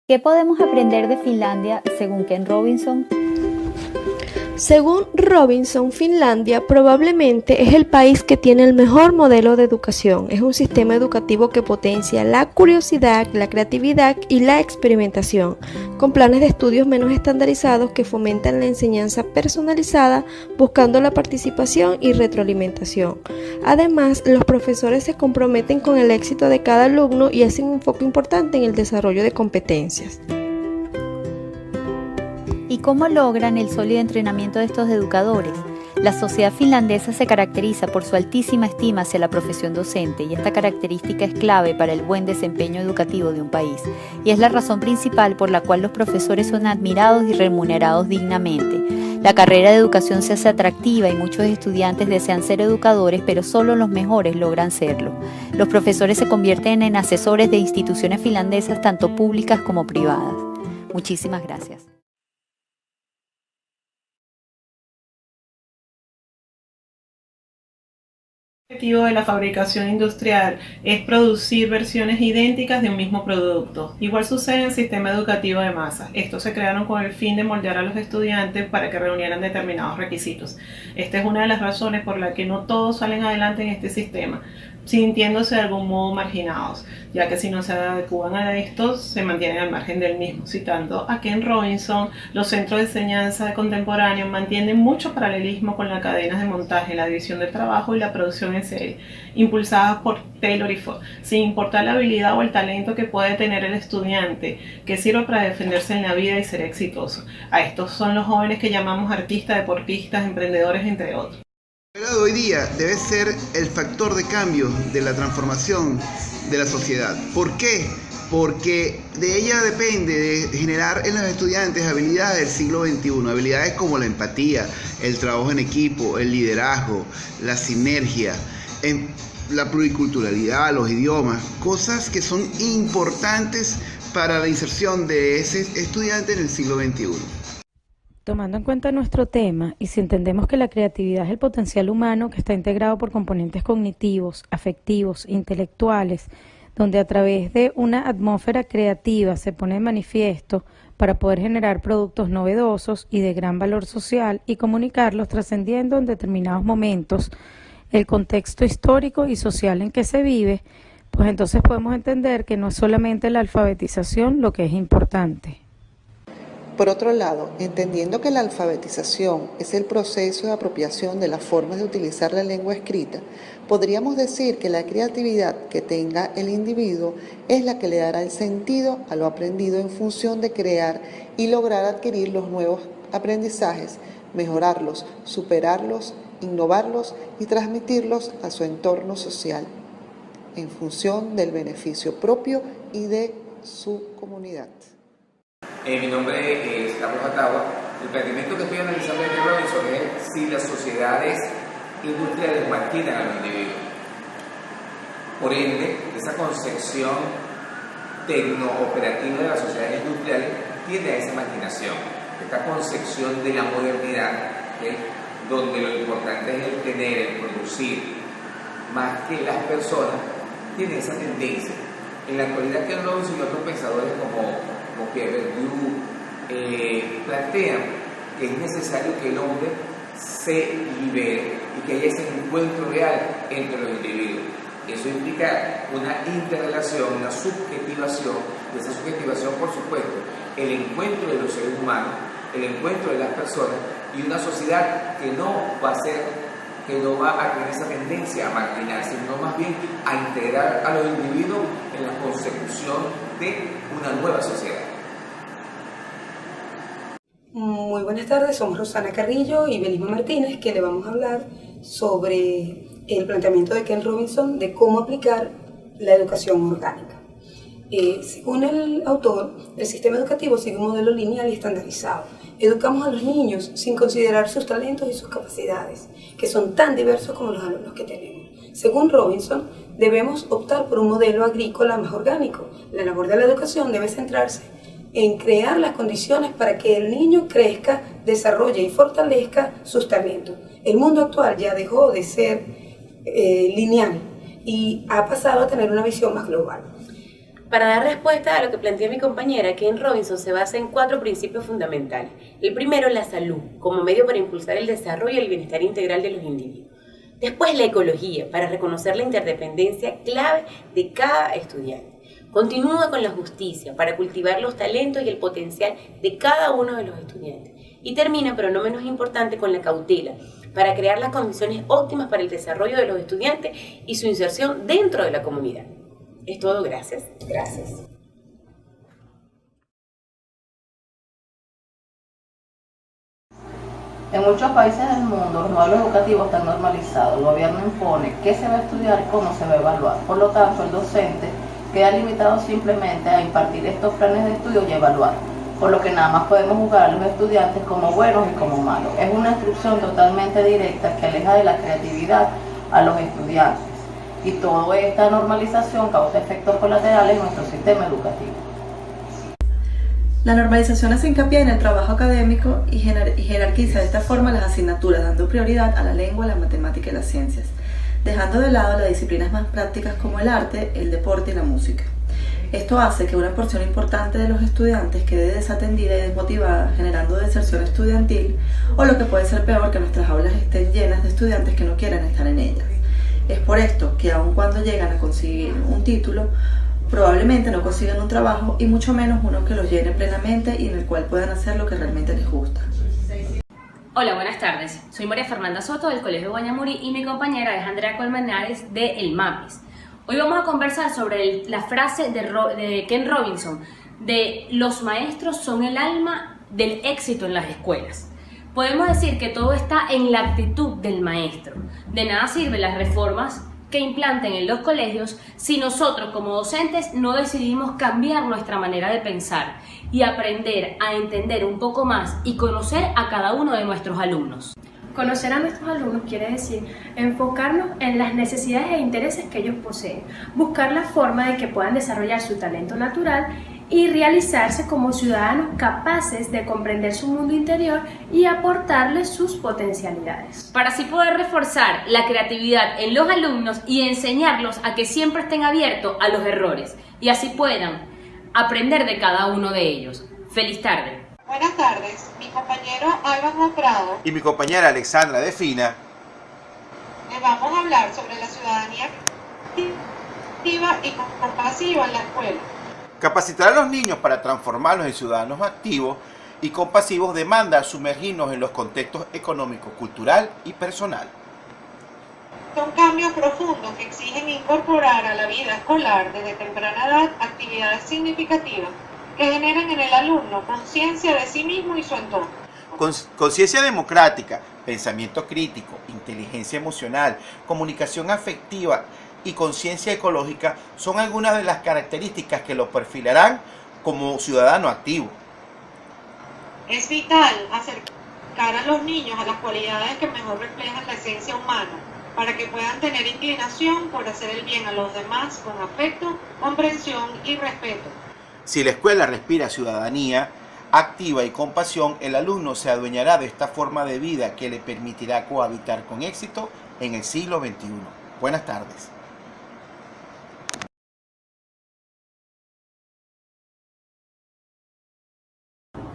¿Qué podemos aprender de Finlandia según Ken Robinson? Según Robinson, Finlandia probablemente es el país que tiene el mejor modelo de educación. Es un sistema educativo que potencia la curiosidad, la creatividad y la experimentación, con planes de estudios menos estandarizados que fomentan la enseñanza personalizada, buscando la participación y retroalimentación. Además, los profesores se comprometen con el éxito de cada alumno y hacen un foco importante en el desarrollo de competencias. ¿Y cómo logran el sólido entrenamiento de estos educadores? La sociedad finlandesa se caracteriza por su altísima estima hacia la profesión docente y esta característica es clave para el buen desempeño educativo de un país y es la razón principal por la cual los profesores son admirados y remunerados dignamente. La carrera de educación se hace atractiva y muchos estudiantes desean ser educadores, pero solo los mejores logran serlo. Los profesores se convierten en asesores de instituciones finlandesas tanto públicas como privadas. Muchísimas gracias. El objetivo de la fabricación industrial es producir versiones idénticas de un mismo producto. Igual sucede en el sistema educativo de masas. Estos se crearon con el fin de moldear a los estudiantes para que reunieran determinados requisitos. Esta es una de las razones por la que no todos salen adelante en este sistema, sintiéndose de algún modo marginados, ya que si no se adecuan a estos, se mantienen al margen del mismo. Citando a Ken Robinson, los centros de enseñanza contemporáneos mantienen mucho paralelismo con las cadenas de montaje, la división del trabajo y la producción en serie, impulsadas por Taylor y Ford, sin importar la habilidad o el talento que puede tener el estudiante, que sirva para defenderse en la vida y ser exitoso. A estos son los jóvenes que llamamos artistas, deportistas, emprendedores, entre otros. La escuela de hoy día debe ser el factor de cambio de la transformación de la sociedad. ¿Por qué? Porque de ella depende de generar en los estudiantes habilidades del siglo XXI, habilidades como la empatía, el trabajo en equipo, el liderazgo, la sinergia, la pluriculturalidad, los idiomas, cosas que son importantes para la inserción de ese estudiante en el siglo XXI. Tomando en cuenta nuestro tema y si entendemos que la creatividad es el potencial humano que está integrado por componentes cognitivos, afectivos, intelectuales, donde a través de una atmósfera creativa se pone de manifiesto para poder generar productos novedosos y de gran valor social y comunicarlos trascendiendo en determinados momentos el contexto histórico y social en que se vive, pues entonces podemos entender que no es solamente la alfabetización lo que es importante. Por otro lado, entendiendo que la alfabetización es el proceso de apropiación de las formas de utilizar la lengua escrita, podríamos decir que la creatividad que tenga el individuo es la que le dará el sentido a lo aprendido en función de crear y lograr adquirir los nuevos aprendizajes, mejorarlos, superarlos, innovarlos y transmitirlos a su entorno social, en función del beneficio propio y de su comunidad. Mi nombre es Carlos Atagua. El planteamiento que estoy analizando en Ken Robinson es si las sociedades industriales marginan a los individuos. Por ende, esa concepción tecno-operativa de las sociedades industriales tiende a esa marginación. Esta concepción de la modernidad, donde lo importante es el tener, el producir, más que las personas, tiene esa tendencia. En la actualidad, Ken Robinson y otros pensadores como Pierre Bourdieu plantean que es necesario que el hombre se libere y que haya ese encuentro real entre los individuos. Eso implica una interrelación, una subjetivación, y esa subjetivación, por supuesto, el encuentro de los seres humanos, el encuentro de las personas y una sociedad que no va a tener esa tendencia a marginar, sino más bien a integrar a los individuos en la consecución de una nueva sociedad. Muy buenas tardes, somos Rosana Carrillo y Belisma Martínez, que le vamos a hablar sobre el planteamiento de Ken Robinson de cómo aplicar la educación orgánica. Según el autor, el sistema educativo sigue un modelo lineal y estandarizado. Educamos a los niños sin considerar sus talentos y sus capacidades, que son tan diversos como los alumnos que tenemos. Según Robinson, debemos optar por un modelo agrícola más orgánico. La labor de la educación debe centrarse en crear las condiciones para que el niño crezca, desarrolle y fortalezca sus talentos. El mundo actual ya dejó de ser lineal y ha pasado a tener una visión más global. Para dar respuesta a lo que plantea mi compañera, Ken Robinson se basa en 4 principios fundamentales. El primero, la salud, como medio para impulsar el desarrollo y el bienestar integral de los individuos. Después, la ecología, para reconocer la interdependencia clave de cada estudiante. Continúa con la justicia, para cultivar los talentos y el potencial de cada uno de los estudiantes. Y termina, pero no menos importante, con la cautela, para crear las condiciones óptimas para el desarrollo de los estudiantes y su inserción dentro de la comunidad. Es todo, gracias. Gracias. En muchos países del mundo los modelos educativos están normalizados. El gobierno impone qué se va a estudiar y cómo se va a evaluar. Por lo tanto, el docente queda limitado simplemente a impartir estos planes de estudio y evaluar, por lo que nada más podemos juzgar a los estudiantes como buenos y como malos. Es una instrucción totalmente directa que aleja de la creatividad a los estudiantes. Y toda esta normalización causa efectos colaterales en nuestro sistema educativo. La normalización hace hincapié en el trabajo académico y jerarquiza de esta forma las asignaturas, dando prioridad a la lengua, la matemática y las ciencias, dejando de lado las disciplinas más prácticas como el arte, el deporte y la música. Esto hace que una porción importante de los estudiantes quede desatendida y desmotivada, generando deserción estudiantil, o lo que puede ser peor, que nuestras aulas estén llenas de estudiantes que no quieran estar en ellas. Es por esto que aun cuando llegan a conseguir un título, probablemente no consigan un trabajo y mucho menos uno que los llene plenamente y en el cual puedan hacer lo que realmente les gusta. Hola, buenas tardes. Soy María Fernanda Soto del Colegio Guayamurí y mi compañera es Andrea Colmenares de El MAPIS. Hoy vamos a conversar sobre la frase de Ken Robinson de los maestros son el alma del éxito en las escuelas. Podemos decir que todo está en la actitud del maestro. De nada sirven las reformas que implanten en los colegios si nosotros como docentes no decidimos cambiar nuestra manera de pensar y aprender a entender un poco más y conocer a cada uno de nuestros alumnos. Conocer a nuestros alumnos quiere decir enfocarnos en las necesidades e intereses que ellos poseen, buscar la forma de que puedan desarrollar su talento natural y realizarse como ciudadanos capaces de comprender su mundo interior y aportarles sus potencialidades. Para así poder reforzar la creatividad en los alumnos y enseñarlos a que siempre estén abiertos a los errores y así puedan aprender de cada uno de ellos. ¡Feliz tarde! Buenas tardes, mi compañero Álvaro Prado y mi compañera Alexandra Defina les vamos a hablar sobre la ciudadanía activa y compasiva en la escuela. Capacitar a los niños para transformarlos en ciudadanos activos y compasivos demanda sumergirnos en los contextos económico, cultural y personal. Son cambios profundos que exigen incorporar a la vida escolar desde temprana edad actividades significativas que generen en el alumno conciencia de sí mismo y su entorno. Conciencia democrática, pensamiento crítico, inteligencia emocional, comunicación afectiva y conciencia ecológica son algunas de las características que lo perfilarán como ciudadano activo. Es vital acercar a los niños a las cualidades que mejor reflejan la esencia humana, para que puedan tener inclinación por hacer el bien a los demás con afecto, comprensión y respeto. Si la escuela respira ciudadanía activa y compasión, el alumno se adueñará de esta forma de vida que le permitirá cohabitar con éxito en el siglo XXI. Buenas tardes.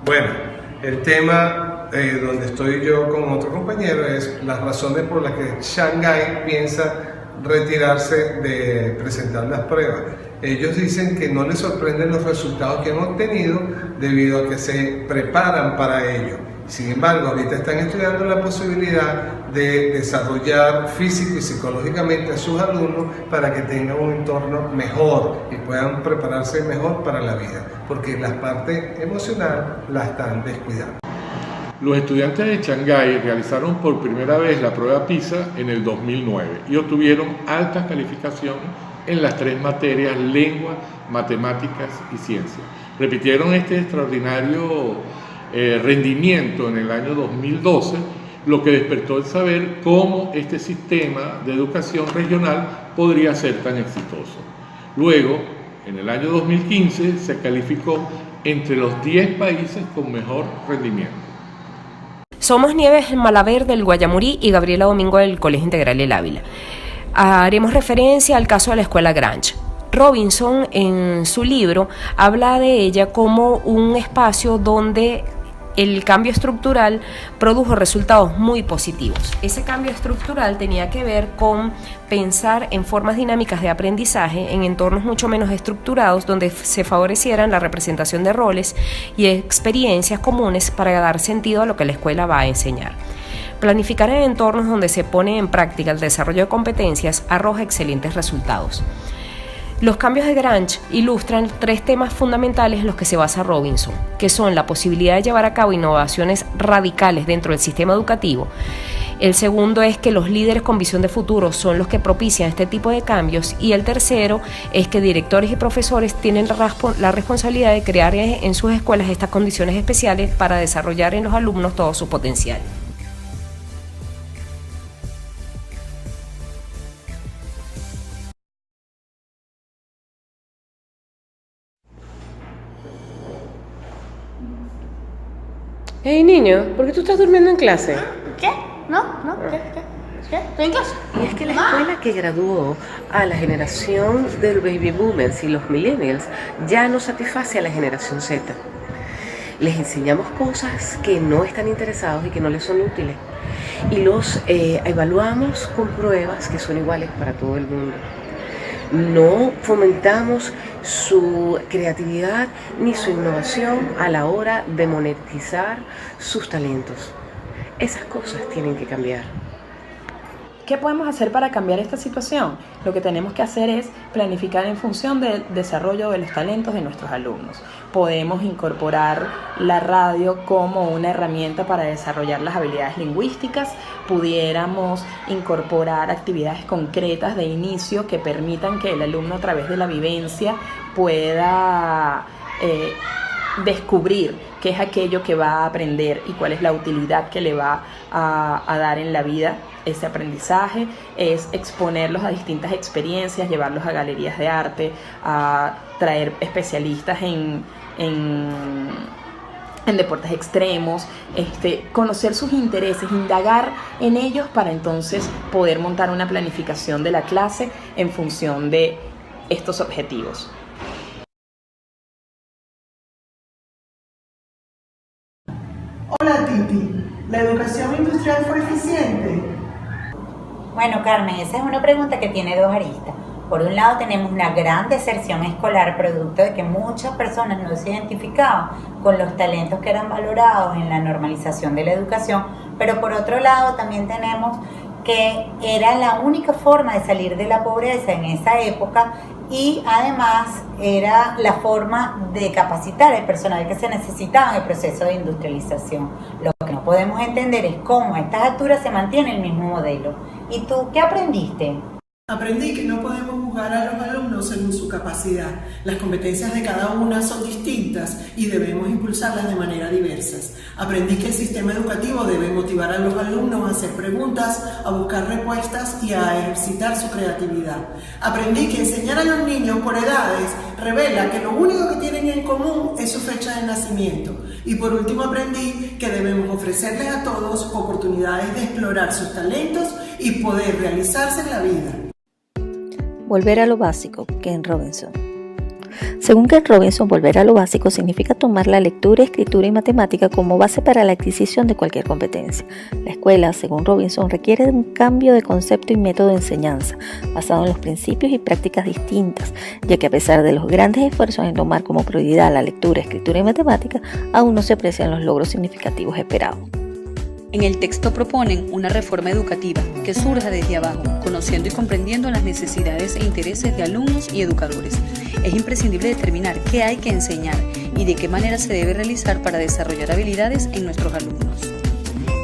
Bueno, el tema donde estoy yo con otro compañero es las razones por las que Shanghái piensa retirarse de presentar las pruebas. Ellos dicen que no les sorprenden los resultados que han obtenido debido a que se preparan para ello. Sin embargo, ahorita están estudiando la posibilidad de desarrollar físico y psicológicamente a sus alumnos para que tengan un entorno mejor y puedan prepararse mejor para la vida, porque la parte emocional la están descuidando. Los estudiantes de Shanghái realizaron por primera vez la prueba PISA en el 2009 y obtuvieron altas calificaciones en las 3 materias: lengua, matemáticas y ciencia. Repitieron este extraordinario rendimiento en el año 2012, lo que despertó el saber cómo este sistema de educación regional podría ser tan exitoso. Luego, en el año 2015, se calificó entre los 10 países con mejor rendimiento. Somos Nieves Malaver del Guayamurí y Gabriela Domingo del Colegio Integral El Ávila. Haremos referencia al caso de la Escuela Grange. Robinson, en su libro, habla de ella como un espacio donde el cambio estructural produjo resultados muy positivos. Ese cambio estructural tenía que ver con pensar en formas dinámicas de aprendizaje en entornos mucho menos estructurados, donde se favorecieran la representación de roles y experiencias comunes para dar sentido a lo que la escuela va a enseñar. Planificar en entornos donde se pone en práctica el desarrollo de competencias arroja excelentes resultados. Los cambios de Grange ilustran 3 temas fundamentales en los que se basa Robinson, que son la posibilidad de llevar a cabo innovaciones radicales dentro del sistema educativo. El segundo es que los líderes con visión de futuro son los que propician este tipo de cambios, y el tercero es que directores y profesores tienen la responsabilidad de crear en sus escuelas estas condiciones especiales para desarrollar en los alumnos todo su potencial. Hey niño, ¿por qué tú estás durmiendo en clase? ¿Qué? No, ¿qué? ¿Estoy en clase? Y es que la escuela que graduó a la generación del baby boomers y los millennials ya no satisface a la generación Z. Les enseñamos cosas que no están interesados y que no les son útiles. Y los evaluamos con pruebas que son iguales para todo el mundo. No fomentamos su creatividad ni su innovación a la hora de monetizar sus talentos. Esas cosas tienen que cambiar. ¿Qué podemos hacer para cambiar esta situación? Lo que tenemos que hacer es planificar en función del desarrollo de los talentos de nuestros alumnos. Podemos incorporar la radio como una herramienta para desarrollar las habilidades lingüísticas. Pudiéramos incorporar actividades concretas de inicio que permitan que el alumno, a través de la vivencia, pueda descubrir qué es aquello que va a aprender y cuál es la utilidad que le va a dar en la vida ese aprendizaje. Es exponerlos a distintas experiencias, llevarlos a galerías de arte, a traer especialistas en deportes extremos, conocer sus intereses, indagar en ellos para entonces poder montar una planificación de la clase en función de estos objetivos. Hola Titi, ¿la educación industrial fue eficiente? Bueno, Carmen, esa es una pregunta que tiene 2 aristas. Por un lado tenemos una gran deserción escolar producto de que muchas personas no se identificaban con los talentos que eran valorados en la normalización de la educación, pero por otro lado también tenemos que era la única forma de salir de la pobreza en esa época y además era la forma de capacitar el personal que se necesitaba en el proceso de industrialización. Lo que no podemos entender es cómo a estas alturas se mantiene el mismo modelo. ¿Y tú qué aprendiste? Aprendí que no podemos juzgar a los alumnos según su capacidad. Las competencias de cada una son distintas y debemos impulsarlas de manera diversas. Aprendí que el sistema educativo debe motivar a los alumnos a hacer preguntas, a buscar respuestas y a ejercitar su creatividad. Aprendí que enseñar a los niños por edades revela que lo único que tienen en común es su fecha de nacimiento. Y por último aprendí que debemos ofrecerles a todos oportunidades de explorar sus talentos y poder realizarse en la vida. Volver a lo básico, Ken Robinson. Según Ken Robinson, volver a lo básico significa tomar la lectura, escritura y matemática como base para la adquisición de cualquier competencia. La escuela, según Robinson, requiere de un cambio de concepto y método de enseñanza, basado en los principios y prácticas distintas, ya que a pesar de los grandes esfuerzos en tomar como prioridad la lectura, escritura y matemática, aún no se aprecian los logros significativos esperados. En el texto proponen una reforma educativa que surja desde abajo, conociendo y comprendiendo las necesidades e intereses de alumnos y educadores. Es imprescindible determinar qué hay que enseñar y de qué manera se debe realizar para desarrollar habilidades en nuestros alumnos.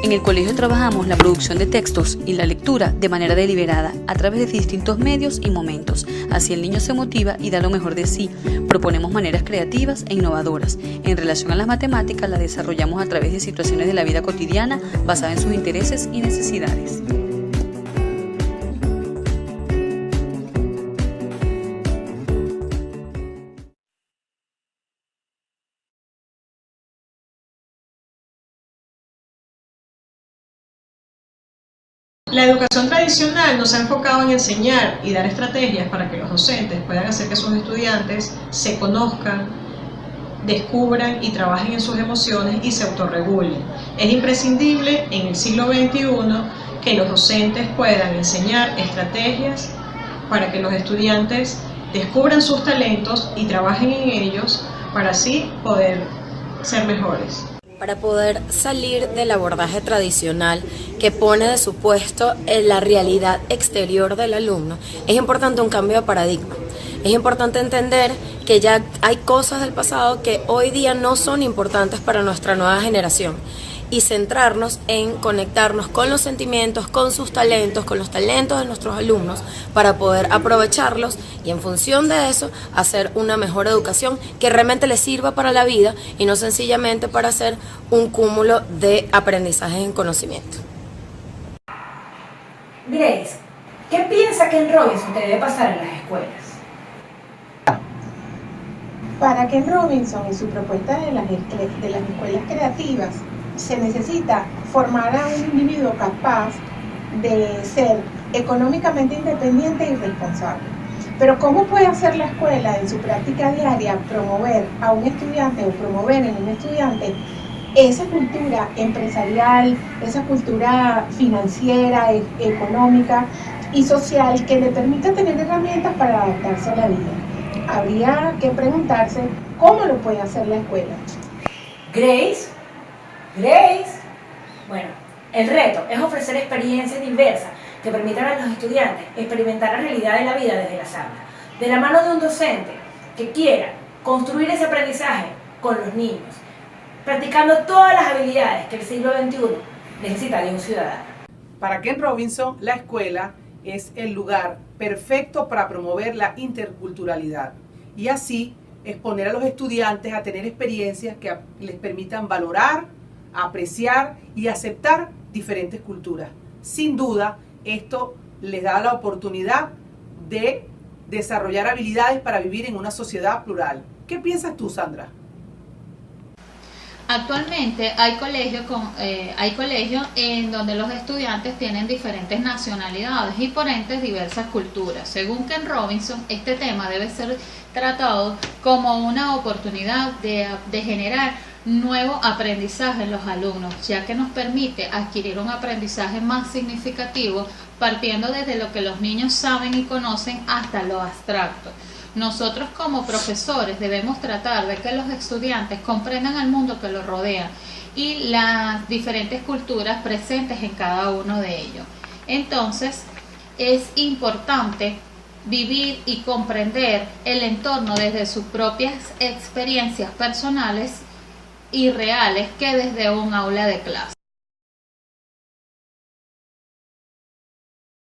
En el colegio trabajamos la producción de textos y la lectura de manera deliberada a través de distintos medios y momentos. Así el niño se motiva y da lo mejor de sí. Proponemos maneras creativas e innovadoras. En relación a las matemáticas, la desarrollamos a través de situaciones de la vida cotidiana basadas en sus intereses y necesidades. La educación tradicional nos ha enfocado en enseñar y dar estrategias para que los docentes puedan hacer que sus estudiantes se conozcan, descubran y trabajen en sus emociones y se autorregulen. Es imprescindible en el siglo XXI que los docentes puedan enseñar estrategias para que los estudiantes descubran sus talentos y trabajen en ellos para así poder ser mejores. Para poder salir del abordaje tradicional que pone de supuesto en la realidad exterior del alumno, es importante un cambio de paradigma. Es importante entender que ya hay cosas del pasado que hoy día no son importantes para nuestra nueva generación y centrarnos en conectarnos con los sentimientos, con sus talentos, con los talentos de nuestros alumnos para poder aprovecharlos y en función de eso hacer una mejor educación que realmente les sirva para la vida y no sencillamente para hacer un cúmulo de aprendizajes en conocimiento. Grace, ¿qué piensa Ken Robinson que debe pasar en las escuelas? Para Ken Robinson y su propuesta de las escuelas creativas, se necesita formar a un individuo capaz de ser económicamente independiente y responsable. Pero ¿cómo puede hacer la escuela en su práctica diaria promover a un estudiante o promover en un estudiante esa cultura empresarial, esa cultura financiera, económica y social que le permita tener herramientas para adaptarse a la vida? Habría que preguntarse cómo lo puede hacer la escuela. Grace, bueno, el reto es ofrecer experiencias diversas que permitan a los estudiantes experimentar la realidad de la vida desde las aulas, de la mano de un docente que quiera construir ese aprendizaje con los niños, practicando todas las habilidades que el siglo XXI necesita de un ciudadano. Para Ken Robinson, la escuela es el lugar perfecto para promover la interculturalidad y así exponer a los estudiantes a tener experiencias que les permitan valorar, apreciar y aceptar diferentes culturas. Sin duda, esto les da la oportunidad de desarrollar habilidades para vivir en una sociedad plural. ¿Qué piensas tú, Sandra? Actualmente hay colegios en donde los estudiantes tienen diferentes nacionalidades y por ende diversas culturas. Según Ken Robinson, este tema debe ser tratado como una oportunidad de generar nuevo aprendizaje en los alumnos, ya que nos permite adquirir un aprendizaje más significativo partiendo desde lo que los niños saben y conocen hasta lo abstracto. Nosotros como profesores debemos tratar de que los estudiantes comprendan el mundo que los rodea y las diferentes culturas presentes en cada uno de ellos. Entonces, es importante vivir y comprender el entorno desde sus propias experiencias personales y reales que desde un aula de clase.